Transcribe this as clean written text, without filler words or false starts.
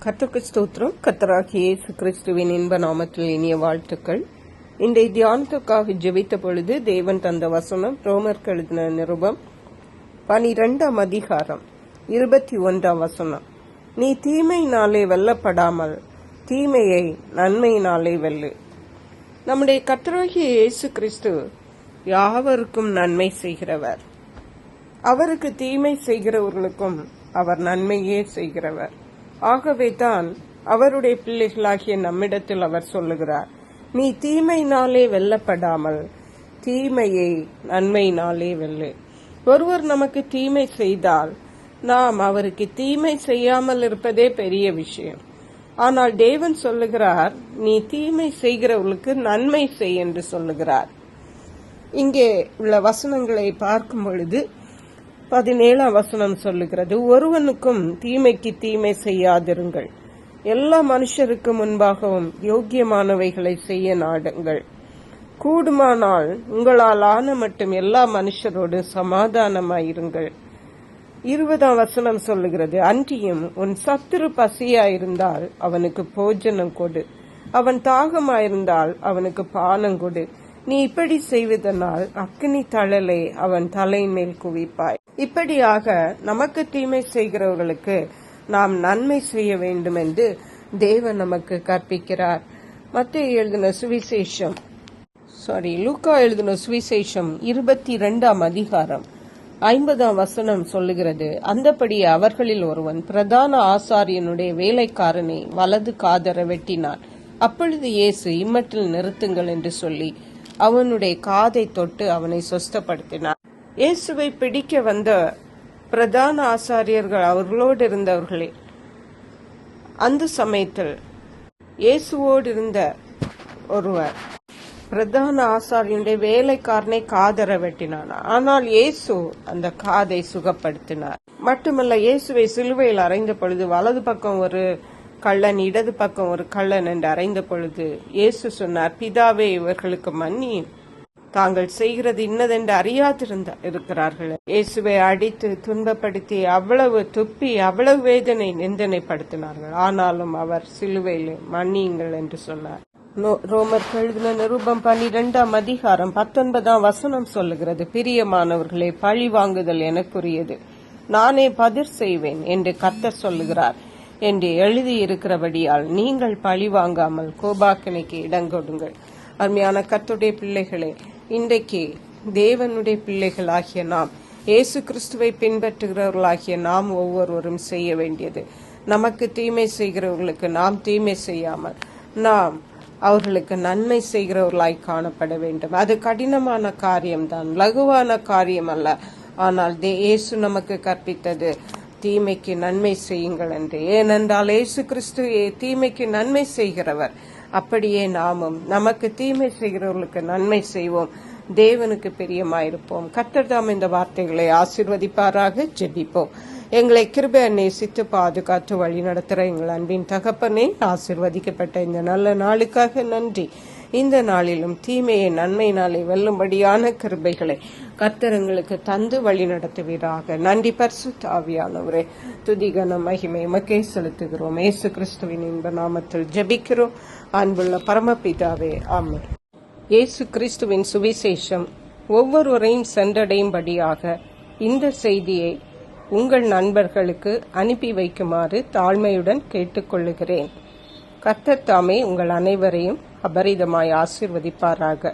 கர்த்தருக்கு ஸ்தோத்திரம். கர்த்தராகிய இயேசு கிறிஸ்துவின் இன்ப நாமத்தில் இனிய வாழ்த்துக்கள். இன்றைய தியானத்துக்காக ஜெபித்த பொழுது தேவன் தந்த வசனம் ரோமருக்கு எழுதின நிருபம் 12ஆம் அதிகாரம் 21ஆம் வசனம். நீ தீமையினாலே வெல்லப்படாமல் தீமையை நன்மையினாலே வெல்லு. நம்முடைய கர்த்தராகிய இயேசு கிறிஸ்து யாவருக்கும் நன்மை செய்கிறவர். அவருக்கு தீமை செய்கிறவர்களுக்கும் அவர் நன்மையே செய்கிறவர். ஆகவே தான் அவருடைய பிள்ளைகளாகிய நம்மிடத்தில் அவர் சொல்லுகிறார், நீ தீமையினாலே வெல்லப்படாமல் தீமையை நன்மையினாலே வெல்லு. ஒருவர் நமக்கு தீமை செய்தால் நாம் அவருக்கு தீமை செய்யாமல் இருப்பதே பெரிய விஷயம். ஆனால் தேவன் சொல்லுகிறார், நீ தீமை செய்கிறவர்களுக்கு நன்மை செய் என்று சொல்லுகிறார். இங்கே உள்ள வசனங்களை பார்க்கும் பொழுது 17ஆம் வசனம் சொல்லுகிறது, ஒருவனுக்கும் தீமைக்கு தீமை செய்யாதிருங்கள், எல்லா மனுஷருக்கு முன்பாகவும் யோக்கியமானவைகளை செய்ய நாடுங்கள், கூடுமானால் உங்களால் ஆன மட்டும் எல்லா மனுஷரோடு சமாதானமாயிருங்கள். 20ஆம் வசனம் சொல்லுகிறது, அன்றியும் உன் சத்துரு பசியாயிருந்தால் அவனுக்கு போஜனம் கொடு, அவன் தாகமாயிருந்தால் அவனுக்கு பானம் கொடு. நீ இப்படி செய்வதனால் அக்கினி தழலை அவன் தலைமேல் குவிப்பாய். இப்படியாக நமக்கு தீமை செய்கிறவர்களுக்கு நாம் நன்மை செய்ய வேண்டும் என்று தேவன் நமக்கு கற்பிக்கிறார். லூக்கா எழுதின சுவிசேஷம் 22ஆம் அதிகாரம் 50ஆம் வசனம் சொல்லுகிறது, அந்தபடி அவர்களில் ஒருவன் பிரதான ஆசாரியனுடைய வேலைக்காரனை வலது காதர வெட்டினான். அப்பொழுது இயேசு இம்மட்டில் நிறுத்துங்கள் என்று சொல்லி அவனுடைய காதை தொட்டு அவனை சொஸ்தப்படுத்தினார். இயேசுவை பிடிக்க வந்த பிரதான ஆசாரியர்கள் அவர்களோடு இருந்தவர்களே. அந்த சமயத்தில் இயேசுவோடு இருந்த ஒருவர் பிரதான ஆசாரியனுடைய வேலைக்காரனை காதர வெட்டினான். ஆனால் இயேசு அந்த காதை சுகப்படுத்தினார். மட்டுமல்ல, இயேசுவை சிலுவையில் அறைந்த பொழுது வலது பக்கம் ஒரு கள்ளன், இடது பக்கம் ஒரு கள்ளன் என்று அறைந்த பொழுது இயேசு சொன்னார், பிதாவே இவர்களுக்கு மன்னியும், தாங்கள் செய்கிறது இன்னதென்று இருக்கிறார்கள். இயேசுவை அடித்து துன்பப்படுத்தி அவ்வளவு துப்பி அவ்வளவு வேதனை நிந்தனைப்படுத்தினார்கள். ஆனாலும் அவர் சிலுவையில் மன்னியுங்கள் என்று சொன்னார். ரோமருக்கு எழுதின நிருபம் 12ஆம் அதிகாரம் 19ஆம் வசனம் சொல்லுகிறது, பிரியமானவர்களே, பழி வாங்குதல் எனக்குரியது, நானே பதிர் செய்வேன் என்று கர்த்தர் சொல்லுகிறார் என்று எழுதியிருக்கிறபடியால் நீங்கள் பழி வாங்காமல் கோபாக்கனைக்கு இடங்கொடுங்கள். அருமையான கர்த்தருடைய பிள்ளைகளே, இன்றைக்கு தேவனுடைய பிள்ளைகளாகிய நாம், இயேசு கிறிஸ்துவை பின்பற்றுகிறவர்களாகிய நாம் ஒவ்வொருவரும் செய்ய வேண்டியது, நமக்கு தீமை செய்கிறவர்களுக்கு நாம் தீமை செய்யாமல் நாம் அவர்களுக்கு நன்மை செய்கிறவர்களாய் காணப்பட வேண்டும். அது கடினமான காரியம்தான், லகுவான காரியம் அல்ல. ஆனால் இயேசு நமக்கு கற்பித்தது தீமைக்கு நன்மை செய்யுங்கள் என்று. ஏனென்றால் இயேசு கிறிஸ்து தீமைக்கு நன்மை செய்கிறவர். அப்படியே நாமும் நமக்கு தீமை செய்கிறவர்களுக்கு நன்மை செய்வோம், தேவனுக்கு பிரியமாயிருப்போம். கர்த்தர் தாம் இந்த வார்த்தைகளை ஆசீர்வதிப்பாராக. ஜெபிப்போம். எங்களை கிருபையை நேசித்து பாதுகாத்து வழி நடத்துகிற எங்கள் அன்பின் தகப்பனே, ஆசீர்வதிக்கப்பட்ட இந்த நல்ல நாளுக்காக நன்றி. இந்த நாளிலும் தீமையை நன்மையினாலே வெல்லும்படியான கிருபைகளை கர்த்தர் எங்களுக்கு தந்து வழி நடத்துவீராக. நன்றி பரிசுத்த ஆவியானவரே, துதிகன மகிமை உமக்கே செலுத்துகிறோம். இயேசு கிறிஸ்துவின் இன்ப நாமத்தில் ஜெபிக்கிறோம் அன்புள்ள பரமபிதாவே, ஆமென். இயேசு கிறிஸ்துவின் சுவிசேஷம் ஒவ்வொருவரையும் சென்றடையும்படியாக இந்த செய்தியை உங்கள் நண்பர்களுக்கு அனுப்பி வைக்குமாறு தாழ்மையுடன் கேட்டுக்கொள்ளுகிறேன். கர்த்தர் தாமே உங்கள் அனைவரையும் அபரிதமாய் ஆசீர்வதிப்பாராக.